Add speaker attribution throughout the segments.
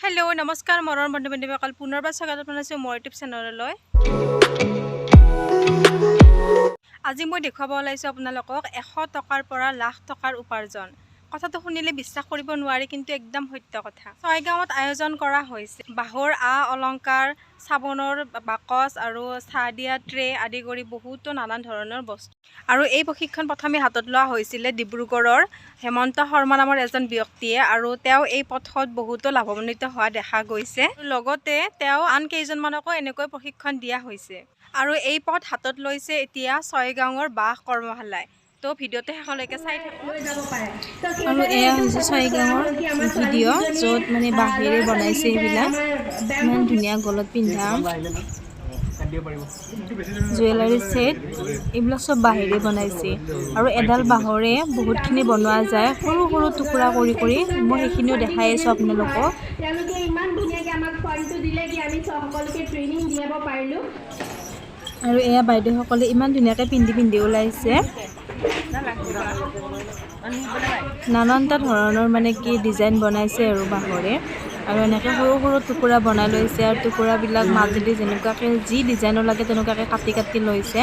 Speaker 1: Hello' নমস্কাৰ মৰম বন্ধু বান্ধৱীসকল পুনৰবাৰ স্বাগতম জনাইছোঁ মোৰ ইউটিউব চেনেললৈ। আজি মই দেখুৱাব ওলাইছোঁ আপোনালোকক 100 টকাৰ পৰা লাখ টকাৰ উপাৰ্জন। কথাটো শুনিলে বিশ্বাস কৰিব নোৱাৰি, কিন্তু একদম সত্য কথা। ছয়গাঁৱত আয়োজন কৰা হৈছে বাঁহৰ অলংকাৰ, চাবোনৰ বাকচ আৰু চাহ দিয়া ট্ৰে আদি কৰি বহুতো নানান ধৰণৰ বস্তু। আৰু এই প্ৰশিক্ষণ প্ৰথমে হাতত লোৱা হৈছিলে ডিব্ৰুগড়ৰ হেমন্ত শৰ্মা নামৰ এজন ব্যক্তিয়ে, আৰু তেওঁ এই পথত বহুতো লাভান্বিত হোৱা দেখা গৈছে। লগতে তেওঁ আন কেইজনমানকো এনেকৈ প্ৰশিক্ষণ দিয়া হৈছে। আৰু এই পথ হাতত লৈছে এতিয়া ছয়গাঁৱৰ বাঁহ কৰ্মশালাই। তো ভিডিঅ'টো শেষলৈকে চাই থাকক।
Speaker 2: আৰু এয়া হৈছে ছয়গাঁৱৰ ভিডিঅ' য'ত মানে বাঁহেৰে বনাইছে এইবিলাক। ইমান ধুনীয়া গলত পিন্ধা জুৱেলাৰী ছেট, এইবিলাক চব বাঁহেৰে বনাইছে। আৰু এডাল বাঁহৰে বহুতখিনি বনোৱা যায়, সৰু সৰু টুকুৰা কৰি কৰি। মই সেইখিনিও দেখাই আছোঁ আপোনালোকক।
Speaker 3: তেওঁলোকে ইমান ধুনীয়াকৈ আমাক ফৰ্মটো দিলে কি আমি সকলোকে ট্ৰেইনিং দিয়াব পাৰিলোঁ।
Speaker 2: আৰু এয়া বাইদেউসকলে ইমান ধুনীয়াকৈ পিন্ধি ওলাইছে। নানানটা ধৰণৰ মানে কি ডিজাইন বনাইছে আৰু বাঁহৰে, আৰু এনেকৈ সৰু সৰু টুকুৰা বনাই লৈছে। আৰু টুকুৰাবিলাক মাজেদি যেনেকুৱাকৈ যি ডিজাইনৰ লাগে তেনেকুৱাকৈ কাটি লৈছে।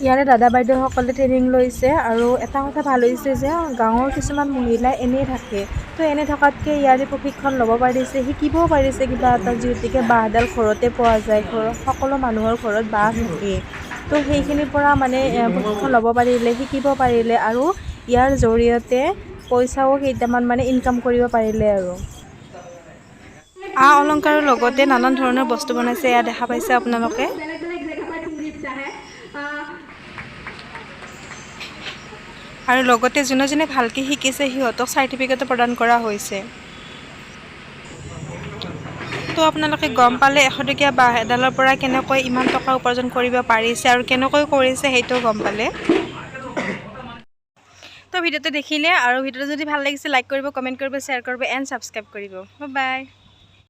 Speaker 2: ইয়াৰে দাদা বাইদেউসকলে ট্ৰেইনিং লৈছে। আৰু এটা কথা ভাল হৈছে যে গাঁৱৰ কিছুমান মহিলা এনেই থাকে, তো এনে থকাতকৈ ইয়াৰে প্ৰশিক্ষণ ল'ব পাৰিছে, শিকিবও পাৰিছে কিবা এটা। যিহেতুকে বাঁহডাল ঘৰতে পোৱা যায়, সকলো মানুহৰ ঘৰত বাঁহ থাকে, তো সেইখিনিৰ পৰা মানে প্ৰশিক্ষণ ল'ব পাৰিলে, শিকিব পাৰিলে, আৰু ইয়াৰ জৰিয়তে পইচাও কেইটামান মানে ইনকাম কৰিব পাৰিলে। আৰু অলংকাৰৰ লগতে নানান ধৰণৰ বস্তু বনাইছে, এয়া দেখা পাইছে আপোনালোকে। আৰু লগতে যোনে যোনে ভালকৈ শিকিছে সিহঁতক চাৰ্টিফিকেটো প্ৰদান কৰা হৈছে। তো আপোনালোকে গম পালে 100 টকীয়া বাঁহ এডালৰ পৰা কেনেকৈ ইমান টকা উপাৰ্জন কৰিব পাৰিছে, আৰু কেনেকৈ কৰিছে সেইটোও গম পালে। তো ভিডিঅ'টো দেখিলে, আৰু ভিডিঅ'টো যদি ভাল লাগিছে লাইক কৰিব, কমেণ্ট কৰিব, শ্বেয়াৰ কৰিব এণ্ড ছাবস্ক্ৰাইব কৰিব। Bye bye.